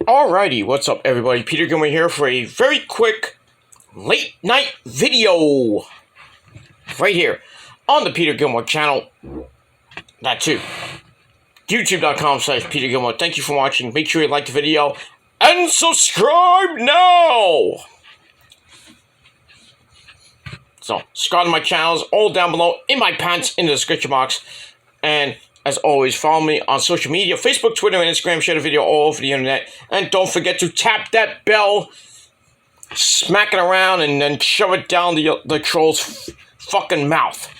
Alrighty, what's up everybody? Peter Gilmore here for a very quick late night video. Right here on the Peter Gilmore channel. That too. YouTube.com/Peter Gilmore. Thank you for watching. Make sure you like the video and subscribe now! So, subscribe to my channels all down below in my pants in the description box. And as always, follow me on social media, Facebook, Twitter, and Instagram. Share the video all over the internet. And don't forget to tap that bell, smack it around, and then shove it down the troll's fucking mouth.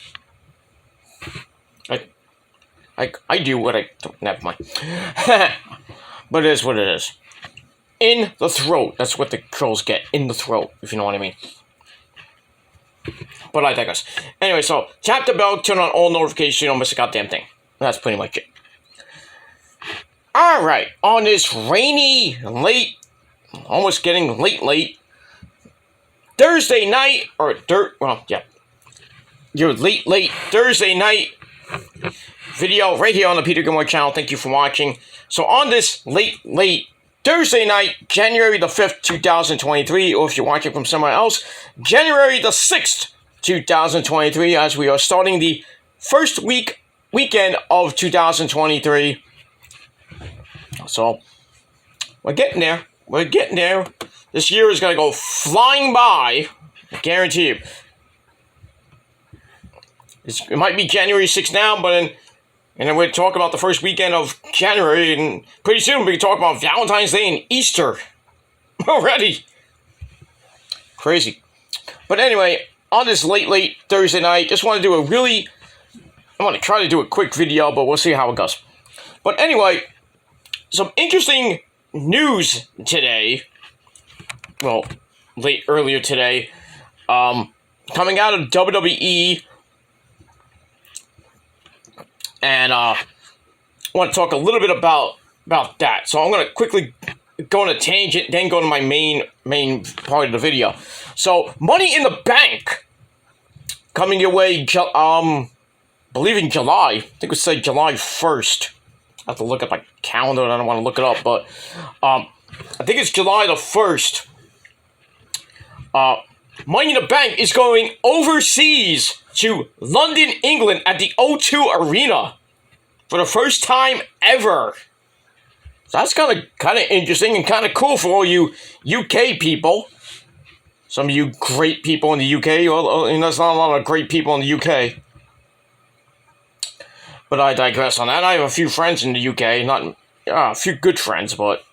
I do what I... Never mind. But it is what it is. In the throat. That's what the trolls get. In the throat, if you know what I mean. But I digress. Anyway, so tap the bell, turn on all notifications so you don't miss a goddamn thing. That's pretty much it. Alright, on this rainy, late, almost getting late, Thursday night, your late Thursday night video right here on the Peter Gilmore channel. Thank you for watching. So on this late Thursday night, January the 5th, 2023, or if you're watching from somewhere else, January the 6th, 2023, as we are starting the first weekend of 2023. So, we're getting there. This year is going to go flying by. I guarantee you. It might be January 6th now, and then we'll talk about the first weekend of January, and pretty soon we can talk about Valentine's Day and Easter. Already. Crazy. But anyway, on this late Thursday night, just want to do I want to try to do a quick video, but we'll see how it goes. But anyway, some interesting news today. Well, earlier today, coming out of WWE, and I want to talk a little bit about that. So I'm going to quickly go on a tangent, then go to my main part of the video. So, Money in the Bank coming your way. Believe in July. I think it said July 1st. I have to look at my calendar and I don't want to look it up, but I think it's July the 1st. Money in the Bank is going overseas to London, England at the O2 Arena for the first time ever. So that's kind of interesting and kind of cool for all you UK people. Some of you great people in the UK. Well, there's not a lot of great people in the UK. But I digress on that. I have a few friends in the UK, not a few good friends, but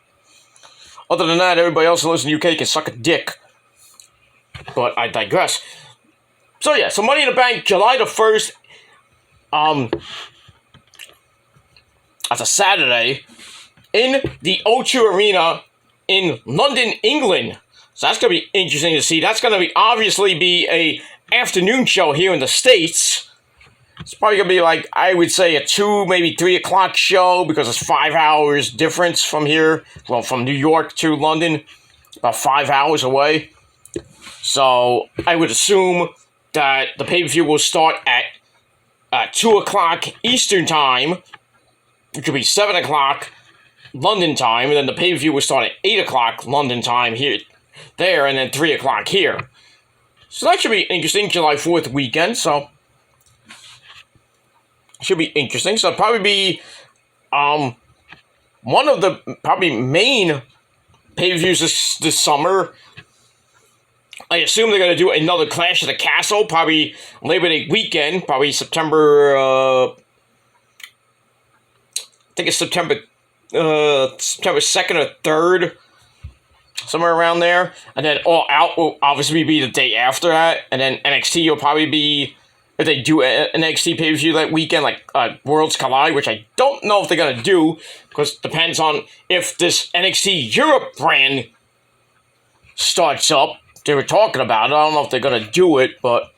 other than that, everybody else who lives in the UK can suck a dick. But I digress. So yeah, so Money in the Bank, July the 1st. That's a Saturday in the O2 Arena in London, England. So that's gonna be interesting to see. That's gonna obviously be a afternoon show here in the States. It's probably going to be like, I would say, a 2, maybe 3 o'clock show, because it's 5 hours difference from here. Well, from New York to London, about 5 hours away. So, I would assume that the pay-per-view will start at 2 o'clock Eastern Time, which would be 7 o'clock London time, and then the pay-per-view will start at 8 o'clock London time there, and then 3 o'clock here. So that should be interesting, July 4th weekend, so... Should be interesting. So it'll probably be one of the probably main pay-per-views this summer. I assume they're going to do another Clash at the Castle, probably Labor Day weekend, probably September, I think it's September 2nd or 3rd, somewhere around there. And then All Out will obviously be the day after that. And then NXT will probably be... If they do an NXT pay-per-view that weekend, like Worlds Collide, which I don't know if they're going to do, because it depends on if this NXT Europe brand starts up. They were talking about it. I don't know if they're going to do it, but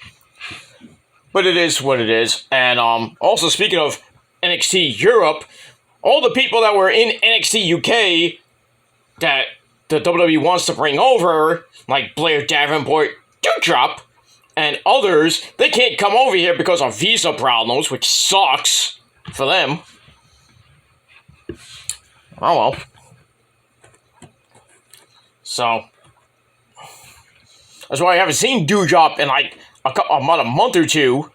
it is what it is. And also, speaking of NXT Europe, all the people that were in NXT UK that the WWE wants to bring over, like Blair Davenport, Doudrop, and others, they can't come over here because of visa problems, which sucks for them. Oh well. So that's why I haven't seen Dewdrop in like a month or two.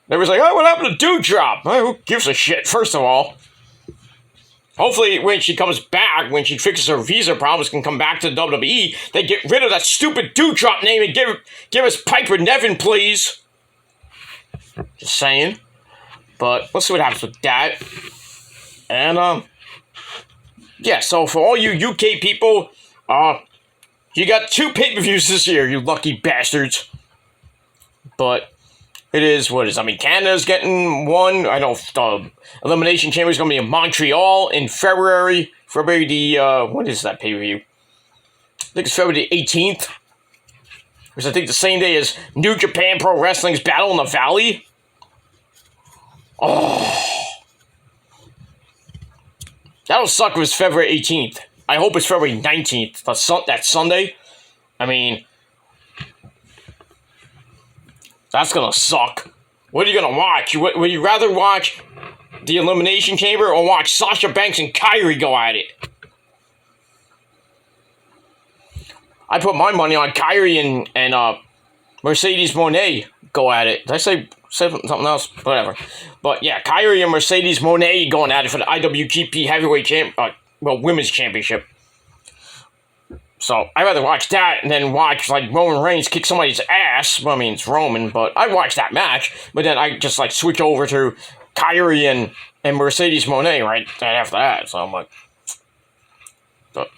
They was like, oh, what happened to Dewdrop? Well, who gives a shit, first of all? Hopefully, when she comes back, when she fixes her visa problems, can come back to the WWE, they get rid of that stupid Dewdrop name and give us Piper Niven, please. Just saying. But let's see what happens with that. And, yeah, so for all you UK people, you got 2 pay-per-views this year, you lucky bastards. But it is what it is. I mean, Canada's getting one. I know the Elimination Chamber is going to be in Montreal in February. February the, what is that pay-per-view? I think it's February the 18th. Which I think the same day as New Japan Pro Wrestling's Battle in the Valley. Oh. That'll suck if it's February 18th. I hope it's February 19th. That Sunday. I mean, that's gonna suck. What are you gonna watch? Would you rather watch the Elimination Chamber or watch Sasha Banks and Kyrie go at it? I put my money on Kyrie and Mercedes Moné go at it. Did I say something else? Whatever. But yeah, Kyrie and Mercedes Moné going at it for the IWGP Heavyweight Women's Championship. So I'd rather watch that and then watch like Roman Reigns kick somebody's ass. Well, I mean, it's Roman, but I watch that match. But then I just like switch over to Kyrie and Mercedes Moné right after that. So I'm like, but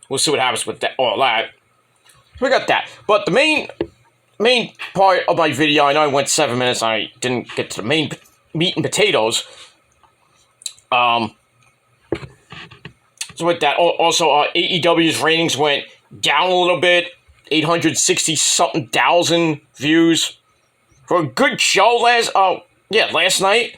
we'll see what happens with that. All that. We got that. But the main part of my video, I know I went 7 minutes. I didn't get to the main meat and potatoes. So with that, also AEW's ratings went down a little bit, 860-something thousand views for a good show last night.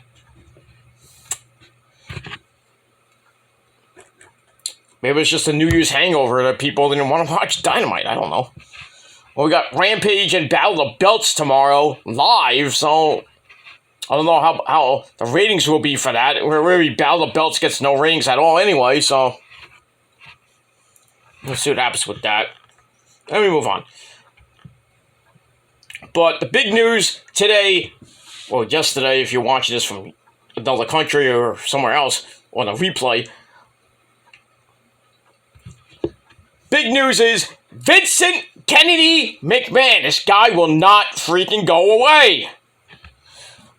Maybe it's just a New Year's hangover that people didn't want to watch Dynamite. I don't know. Well, we got Rampage and Battle of the Belts tomorrow live, so I don't know how the ratings will be for that. Really, Battle of the Belts gets no ratings at all anyway, so we'll see what happens with that. Let me move on. But the big news today, or yesterday, if you're watching this from another country or somewhere else on a replay, big news is Vincent Kennedy McMahon. This guy will not freaking go away.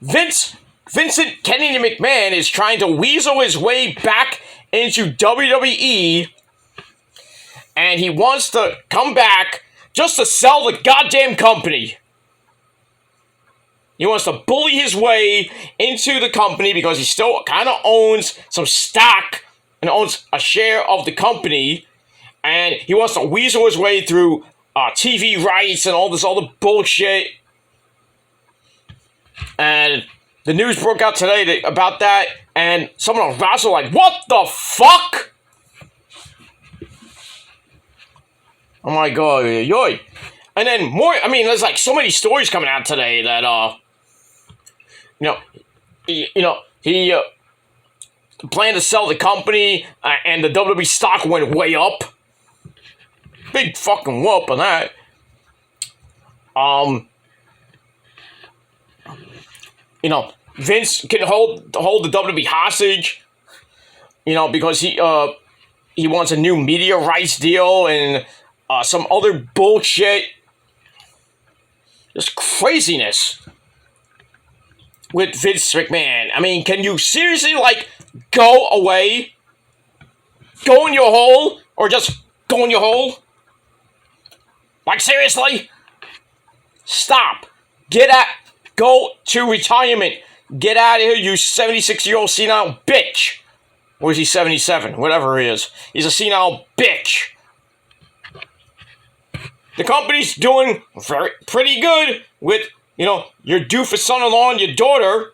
Vincent Kennedy McMahon is trying to weasel his way back into WWE, and he wants to come back just to sell the goddamn company. He wants to bully his way into the company because he still kind of owns some stock and owns a share of the company, and he wants to weasel his way through TV rights and all this other bullshit. And the news broke out today about that, and some of the Ross were like, what the fuck? Oh my god, yoy. And then more, I mean, there's like so many stories coming out today that, he planned to sell the company, and the WWE stock went way up. Big fucking whoop on that. Vince can hold the WWE hostage, because he wants a new media rights deal and some other bullshit. Just craziness with Vince McMahon. I mean, can you seriously, go away? Go in your hole? Or just go in your hole? Seriously? Stop. Go to retirement. Get out of here, you 76-year-old senile bitch. Or is he 77? Whatever he is. He's a senile bitch. The company's doing pretty good with, your doofus son-in-law and your daughter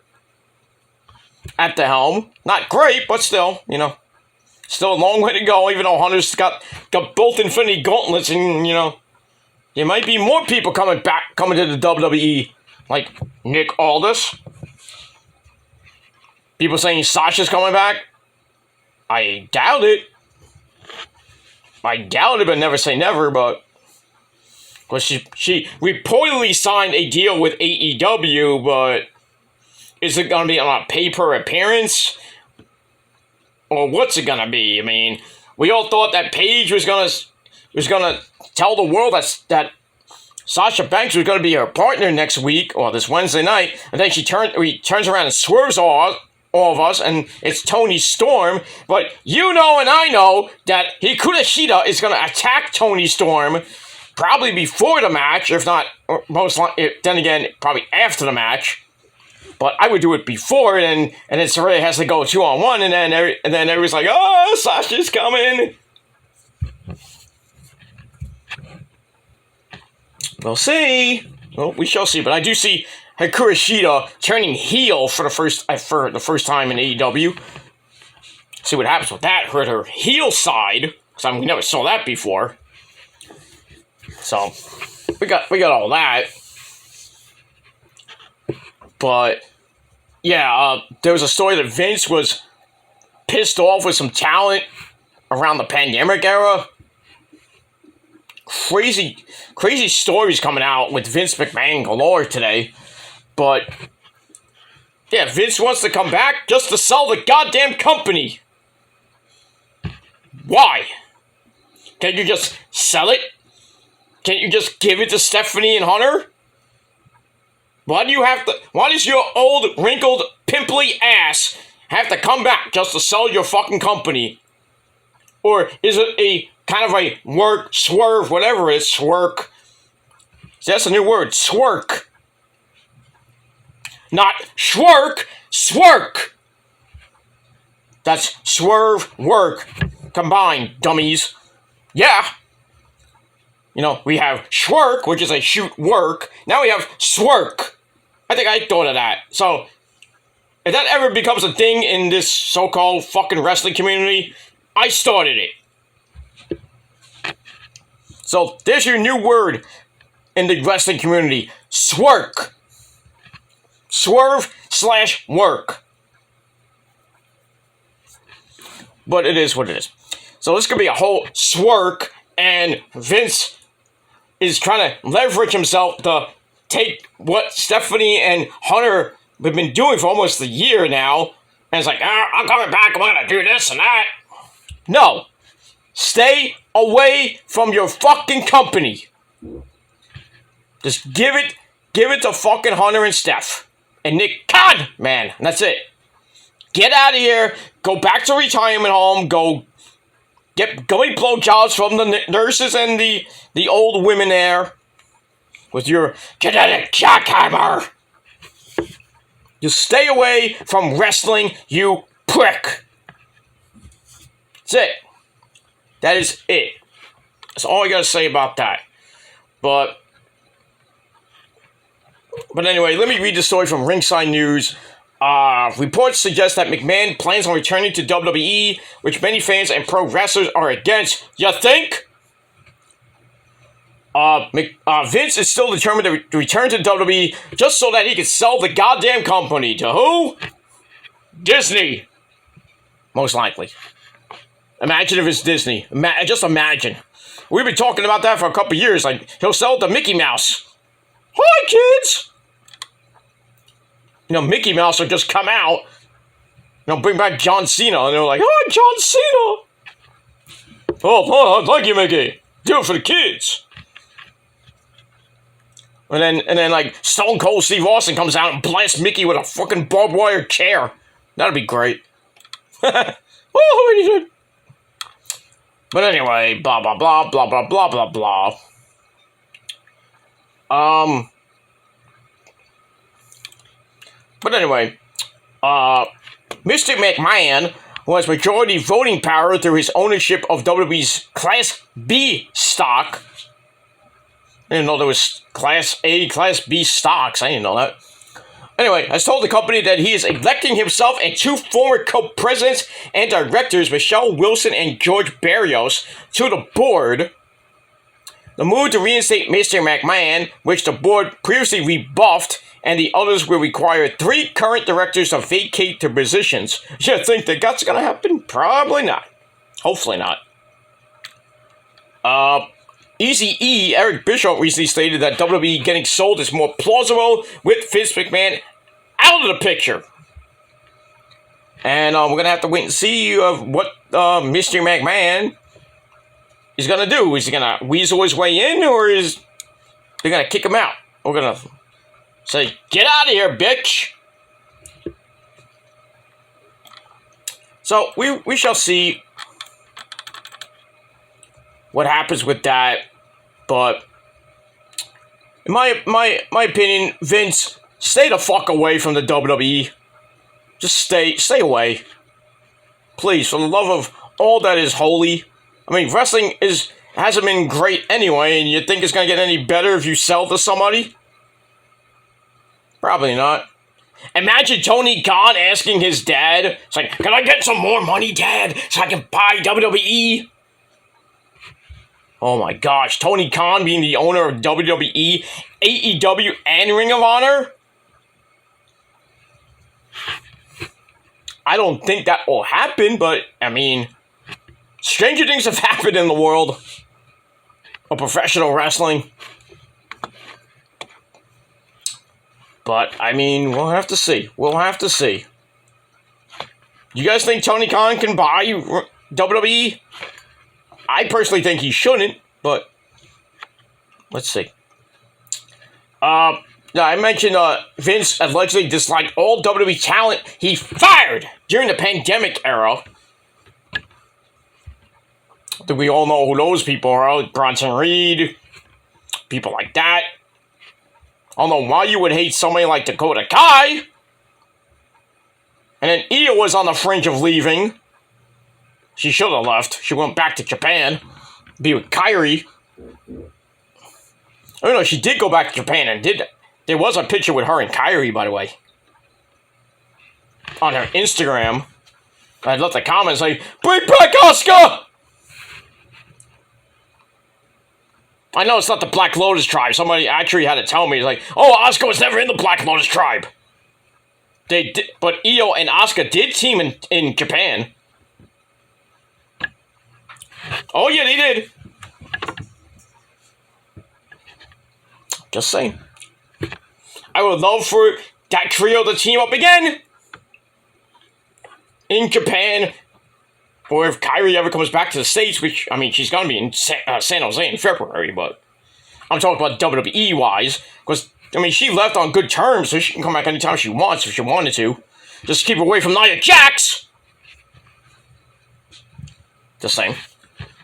at the helm. Not great, but still, still a long way to go, even though Hunter's got both Infinity Gauntlets and, there might be more people coming to the WWE, like Nick Aldis. People saying Sasha's coming back. I doubt it. I doubt it, but never say never, but... Well, she reportedly signed a deal with AEW, but... Is it going to be on a pay-per-appearance? Or what's it going to be? I mean, we all thought that Paige was going to tell the world that Sasha Banks was going to be her partner next week, or this Wednesday night, and then he turns around and swerves all of us, and it's Toni Storm. But you know and I know that Hikaru Shida is going to attack Toni Storm probably before the match, if not, or most likely, then again, probably after the match. But I would do it before, and then Saraya has to go 2-on-1, and then everyone's like, oh, Sasha's coming. We'll see. Well, we shall see. But I do see Hikaru Shida turning heel for the first time in AEW. See what happens with that. Hurt her heel side, because we never saw that before. So we got all that. But yeah, there was a story that Vince was pissed off with some talent around the pandemic era. Crazy stories coming out with Vince McMahon galore today. But yeah, Vince wants to come back just to sell the goddamn company. Why? Can't you just sell it? Can't you just give it to Stephanie and Hunter? Why does your old, wrinkled, pimply ass have to come back just to sell your fucking company? Or is it a kind of a work, swerve, whatever it is, swerk? See, that's a new word, swerk. Not schwerk, swerk. That's swerve, work, combined, dummies. Yeah. You know, we have schwerk, which is a shoot work. Now we have swerk. I think I thought of that. So, if that ever becomes a thing in this so-called fucking wrestling community, I started it. So, there's your new word in the wrestling community. Swerk. Swerve/work. But it is what it is. So, this could be a whole swerk, and Vince is trying to leverage himself to take what Stephanie and Hunter have been doing for almost a year now, and it's like, I'm coming back, I'm going to do this and that. No. Stay away from your fucking company. Just give it to fucking Hunter and Steph. And Nick Khan, man. And that's it. Get out of here. Go back to retirement home. Go eat blowjobs from the nurses and the old women there. With your kinetic jackhammer. You stay away from wrestling, you prick. That's it. That is it. That's all I gotta say about that. But anyway, let me read the story from Ringside News. Reports suggest that McMahon plans on returning to WWE, which many fans and pro wrestlers are against. You think? Vince is still determined to return to WWE just so that he can sell the goddamn company. To who? Disney. Most likely. Imagine if it's Disney. Just imagine. We've been talking about that for a couple years. Like, he'll sell it to Mickey Mouse. Hi, kids! You know, Mickey Mouse will just come out. You know, bring back John Cena. And they're like, hi, John Cena! Oh, thank you, Mickey. Do it for the kids. And then like, Stone Cold Steve Austin comes out and blasts Mickey with a fucking barbed wire chair. That'd be great. Oh, he did. But anyway, blah, blah, blah, blah, blah, blah, blah, blah. But anyway, Mr. McMahon, who has majority voting power through his ownership of WWE's Class B stock. I didn't know there was Class A, Class B stocks. I didn't know that. Anyway, has told the company that he is electing himself and two former co-presidents and directors, Michelle Wilson and George Barrios, to the board. The move to reinstate Mr. McMahon, which the board previously rebuffed, and the others will require 3 current directors to vacate their positions. You think that that's going to happen? Probably not. Hopefully not. Easy E, Eric Bischoff recently stated that WWE getting sold is more plausible with Vince McMahon out of the picture. And we're going to have to wait and see what Mr. McMahon is going to do. Is he going to weasel his way in, or is they going to kick him out? We're going to say, get out of here, bitch. So we shall see what happens with that. But in my opinion, Vince, stay the fuck away from the WWE. Just stay away. Please, for the love of all that is holy. I mean, wrestling hasn't been great anyway, and you think it's going to get any better if you sell to somebody? Probably not. Imagine Tony Khan asking his dad, it's like, can I get some more money, Dad, so I can buy WWE? Oh my gosh, Tony Khan being the owner of WWE, AEW, and Ring of Honor? I don't think that will happen, but, I mean, stranger things have happened in the world of professional wrestling. But, I mean, we'll have to see. We'll have to see. You guys think Tony Khan can buy WWE? I personally think he shouldn't, but let's see. I mentioned Vince allegedly disliked all WWE talent he fired during the pandemic era. I think we all know who those people are. Bronson Reed, people like that. I don't know why you would hate somebody like Dakota Kai. And then Io was on the fringe of leaving. She should have left. She went back to Japan. Be with Kyrie. Oh no, she did go back to Japan and did. There was a picture with her and Kyrie, by the way. On her Instagram. I left the comments like, bring back Asuka! I know it's not the Black Lotus tribe. Somebody actually had to tell me, like, oh, Asuka was never in the Black Lotus tribe. They did, but Io and Asuka did team in Japan. Oh yeah, they did. Just saying. I would love for that trio to team up again in Japan, or if Kyrie ever comes back to the States, which, I mean, she's going to be in San Jose in February, but I'm talking about WWE-wise, because, I mean, she left on good terms, so she can come back anytime she wants, if she wanted to. Just keep away from Nia Jax! Just saying.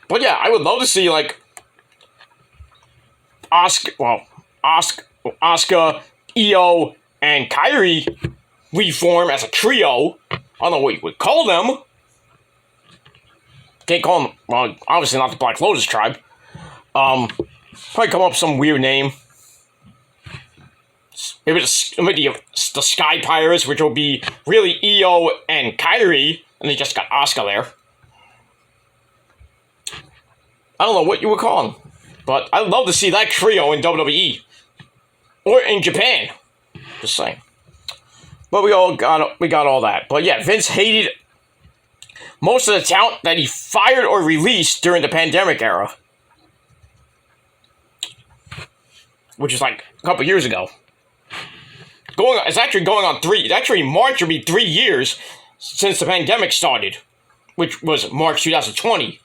But yeah, I would love to see, like, Asuka, Io, and Kyrie reform as a trio. I don't know what you would call them. Can't call them, well, obviously not the Black Lotus tribe. Probably come up with some weird name. Maybe the Sky Pirates, which will be really Io and Kyrie, and they just got Asuka there. I don't know what you would call them, but I'd love to see that trio in WWE. Or in Japan. Just saying. But we got all that. But yeah, Vince hated most of the talent that he fired or released during the pandemic era. Which is like a couple years ago. It's actually March will be 3 years since the pandemic started. Which was March 2020.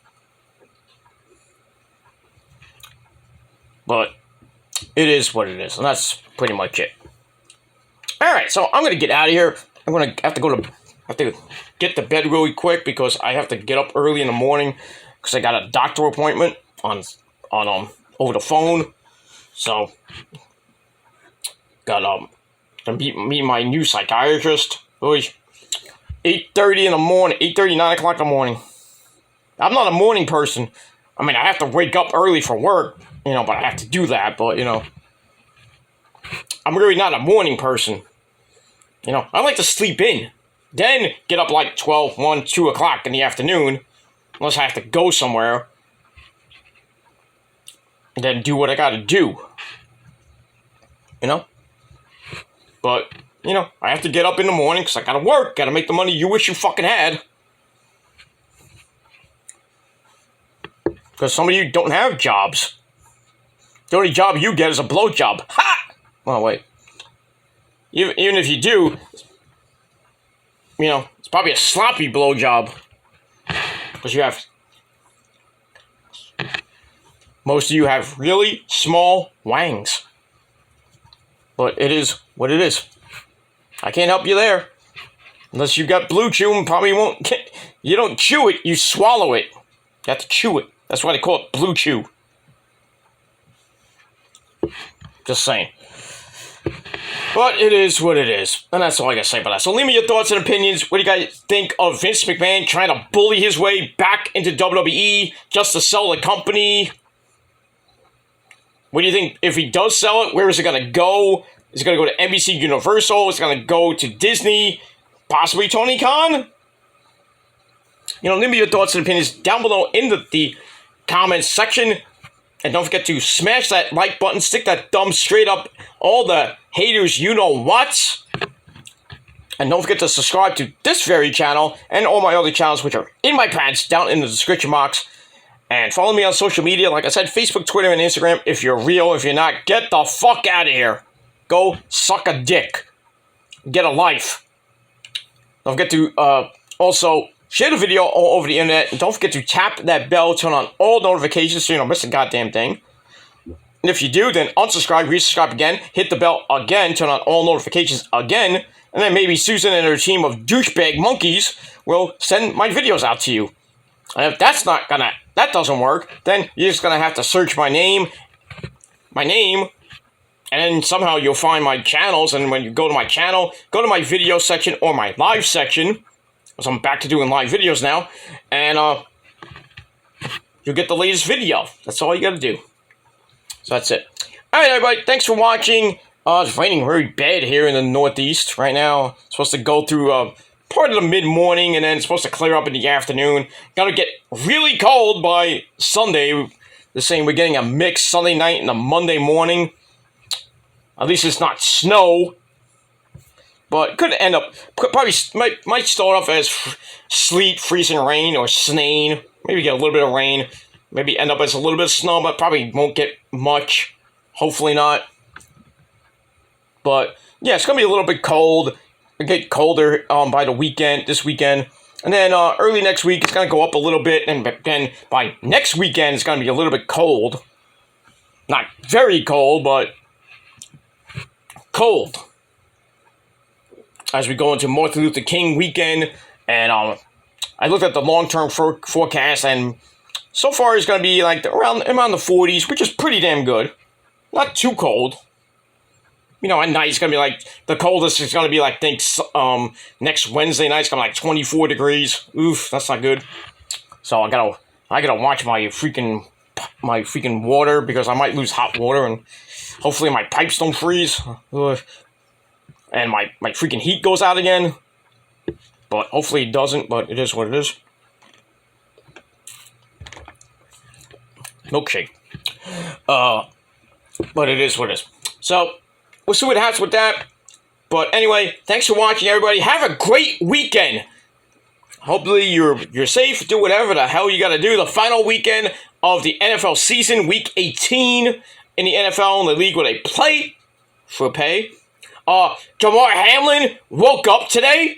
But it is what it is, and that's pretty much it. Alright, so I'm gonna get out of here. I'm gonna have to get to bed really quick because I have to get up early in the morning because I got a doctor appointment on over the phone. So got to meet my new psychiatrist. 8:30 in the morning, 8:30, 9 o'clock in the morning. I'm not a morning person. I mean, I have to wake up early for work, but I have to do that, but, I'm really not a morning person. I like to sleep in. Then get up like 12, 1, 2 o'clock in the afternoon, unless I have to go somewhere. And then do what I gotta do. But, I have to get up in the morning because I gotta work, gotta make the money you wish you fucking had. Because some of you don't have jobs. The only job you get is a blowjob. Ha! Oh, wait. Even if you do, it's probably a sloppy blowjob. Because most of you have really small wangs. But it is what it is. I can't help you there. Unless you got blue chew and probably won't. You don't chew it, you swallow it. You have to chew it. That's why they call it blue chew. Just saying. But it is what it is. And that's all I gotta say about that. So leave me your thoughts and opinions. What do you guys think of Vince McMahon trying to bully his way back into WWE just to sell the company? What do you think if he does sell it? Where is it gonna go? Is it gonna go to NBC Universal? Is it gonna go to Disney? Possibly Tony Khan? Leave me your thoughts and opinions down below in the comments section. And don't forget to smash that like button, stick that thumb straight up, all the haters you know what. And don't forget to subscribe to this very channel and all my other channels, which are in my pants down in the description box. And follow me on social media, like I said, Facebook, Twitter, and Instagram. If you're real, if you're not, get the fuck out of here. Go suck a dick. Get a life. Don't forget to also share the video all over the internet. And don't forget to tap that bell, turn on all notifications so you don't miss a goddamn thing. And if you do, then unsubscribe, resubscribe again, hit the bell again, turn on all notifications again, and then maybe Susan and her team of douchebag monkeys will send my videos out to you. And if that doesn't work, then you're just gonna have to search my name, and then somehow you'll find my channels, and when you go to my channel, go to my video section or my live section, because I'm back to doing live videos now, and you'll get the latest video. That's all you gotta do. So that's it. Alright, everybody, thanks for watching. It's raining very bad here in the Northeast right now. It's supposed to go through part of the mid-morning, and then it's supposed to clear up in the afternoon. Gonna get really cold by Sunday. They're saying we're getting a mix Sunday night and a Monday morning. At least it's not snow. But could end up, probably might start off as sleet, freezing rain, or snowing. Maybe get a little bit of rain. Maybe end up as a little bit of snow, but probably won't get much. Hopefully not. But yeah, it's gonna be a little bit cold. It'll get colder by the weekend, this weekend. And then early next week, it's gonna go up a little bit. And then by next weekend, it's gonna be a little bit cold. Not very cold, but cold. As we go into Martin Luther King weekend, and I looked at the long-term forecast, and so far it's going to be like around the 40s, which is pretty damn good. Not too cold. At night it's going to be like, the coldest is going to be like, next Wednesday night it's going to be like 24 degrees. Oof, that's not good. So I gotta watch my freaking water, because I might lose hot water, and hopefully my pipes don't freeze. Ugh. And my freaking heat goes out again. But hopefully it doesn't, but it is what it is. Milkshake. But it is what it is. So, we'll see what happens with that. But anyway, thanks for watching, everybody. Have a great weekend. Hopefully you're safe. Do whatever the hell you gotta do. The final weekend of the NFL season, Week 18 in the NFL, in the league where they play for pay. Damar Hamlin woke up today.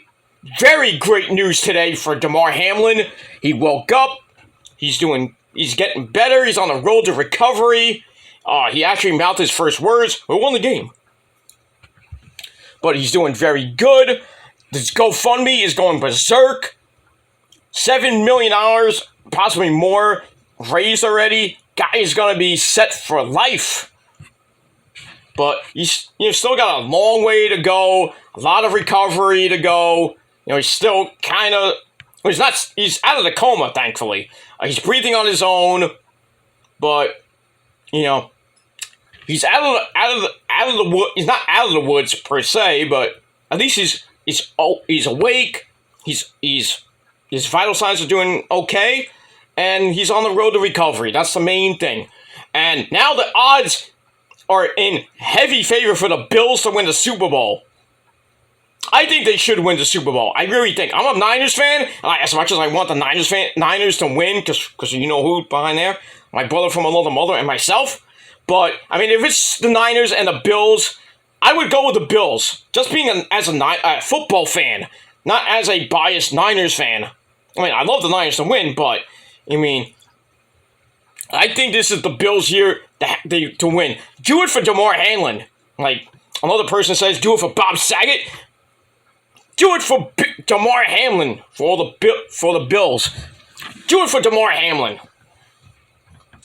Very great news today for Damar Hamlin. He woke up. He's getting better. He's on the road to recovery. He actually mouthed his first words. We won the game. But he's doing very good. This GoFundMe is going berserk. $7 million, possibly more, raised already. Guy is going to be set for life. But he's still got a long way to go, a lot of recovery to go. He's still kind of, he's out of the coma, thankfully. He's breathing on his own, but he's out of the wood. He's not out of the woods per se, but at least he's awake. His vital signs are doing okay, and he's on the road to recovery. That's the main thing. And now the odds are in heavy favor for the Bills to win the Super Bowl. I think they should win the Super Bowl. I really think. I'm a Niners fan, and as much as I want the Niners to win, because you know who behind there? My brother from another mother and myself. But, I mean, if it's the Niners and the Bills, I would go with the Bills. Just being as a football fan, not as a biased Niners fan. I mean, I love the Niners to win, but, I mean, I think this is the Bills' year to win. Do it for Damar Hamlin. Like, another person says, do it for Bob Saget. Do it for Damar Hamlin for the Bills. Do it for Damar Hamlin.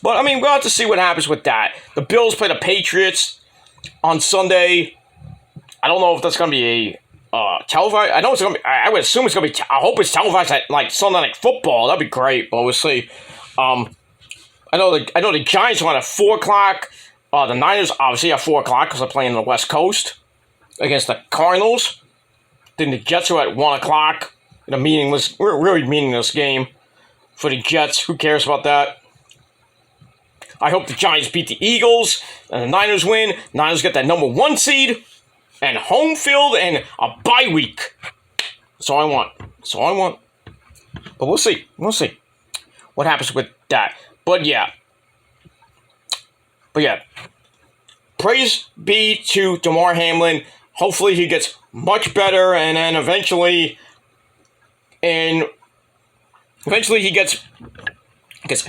But, I mean, we'll have to see what happens with that. The Bills play the Patriots on Sunday. I don't know if that's going to be a televised. I know it's going to be. I would assume it's going to be. I hope it's televised at like Sunday Night Football. That'd be great. But we'll see. I know the Giants are on at 4:00. The Niners obviously at 4:00 because they're playing on the West Coast against the Cardinals. Then the Jets are at 1:00. In a really meaningless game for the Jets. Who cares about that? I hope the Giants beat the Eagles and the Niners win. Niners get that number 1 seed and home field and a bye week. That's all I want. But we'll see. We'll see what happens with that. But yeah. Praise be to Damar Hamlin. Hopefully he gets much better and then eventually he gets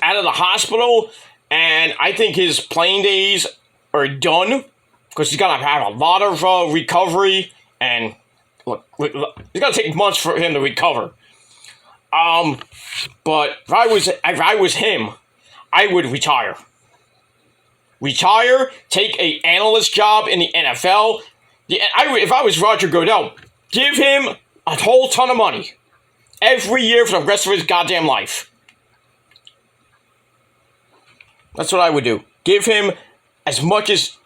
out of the hospital. And I think his playing days are done because he's going to have a lot of recovery. And look, it's going to take months for him to recover. But if I was him, I would retire. Take an analyst job in the NFL. If I was Roger Goodell, give him a whole ton of money every year for the rest of his goddamn life. That's what I would do. Give him as much as,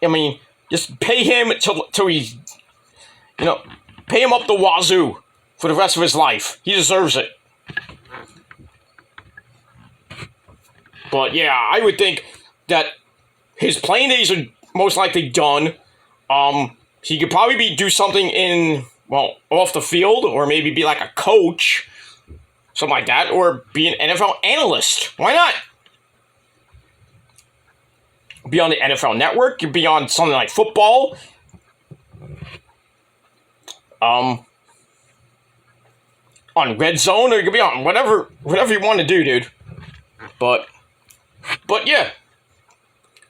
just pay him till he's, pay him up the wazoo for the rest of his life. He deserves it. But yeah, I would think that his playing days are most likely done. He could probably do something off the field, or maybe be like a coach, something like that, or be an NFL analyst. Why not? Be on the NFL Network. You could be on something like football. On Red Zone, or you could be on whatever you want to do, dude. But yeah,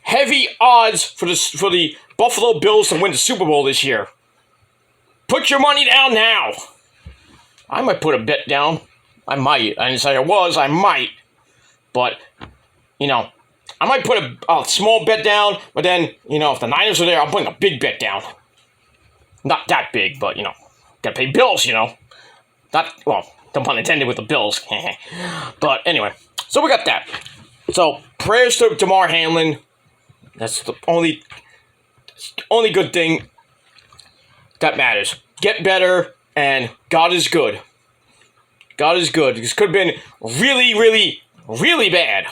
heavy odds for the Buffalo Bills to win the Super Bowl this year. Put your money down now. I might put a bet down. I might. I didn't say I was. I might. But I might put a small bet down, but then, if the Niners are there, I'm putting a big bet down. Not that big, but, gotta pay bills, no pun intended with the Bills. But anyway, so we got that. So, prayers to Damar Hamlin. That's the only good thing that matters. Get better, and God is good. God is good. This could have been really, really, really bad.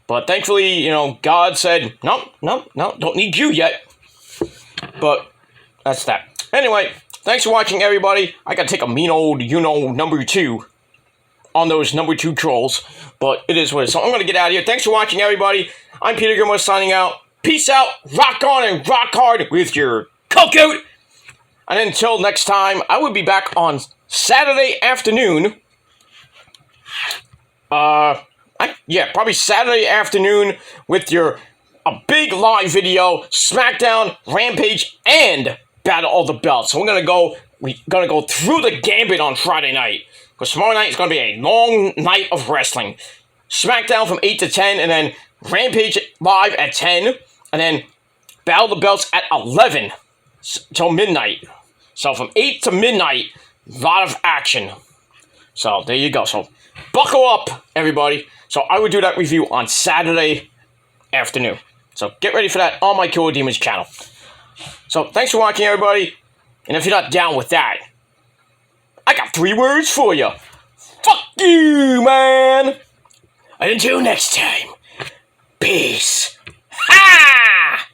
But thankfully, God said, no, don't need you yet. But that's that. Anyway, thanks for watching, everybody. I gotta take a mean old, number 2 on those number 2 trolls. But it is what it is. So I'm gonna get out of here. Thanks for watching, everybody. I'm Peter Gilmore signing out. Peace out. Rock on and rock hard with your Coke out. And until next time, I will be back on Saturday afternoon. Probably Saturday afternoon with a big live video, SmackDown, Rampage, and Battle of the Belts. So we're gonna go through the gambit on Friday night. Because tomorrow night is gonna be a long night of wrestling. SmackDown from 8 to 10, and then Rampage live at 10, and then Battle of the Belts at 11 till midnight. So from 8 to midnight, a lot of action. So there you go. So buckle up, everybody. So I would do that review on Saturday afternoon. So get ready for that on my Killer Demons channel. So thanks for watching, everybody. And if you're not down with that, I got 3 words for you. Fuck you, man. And until next time, peace. Ha!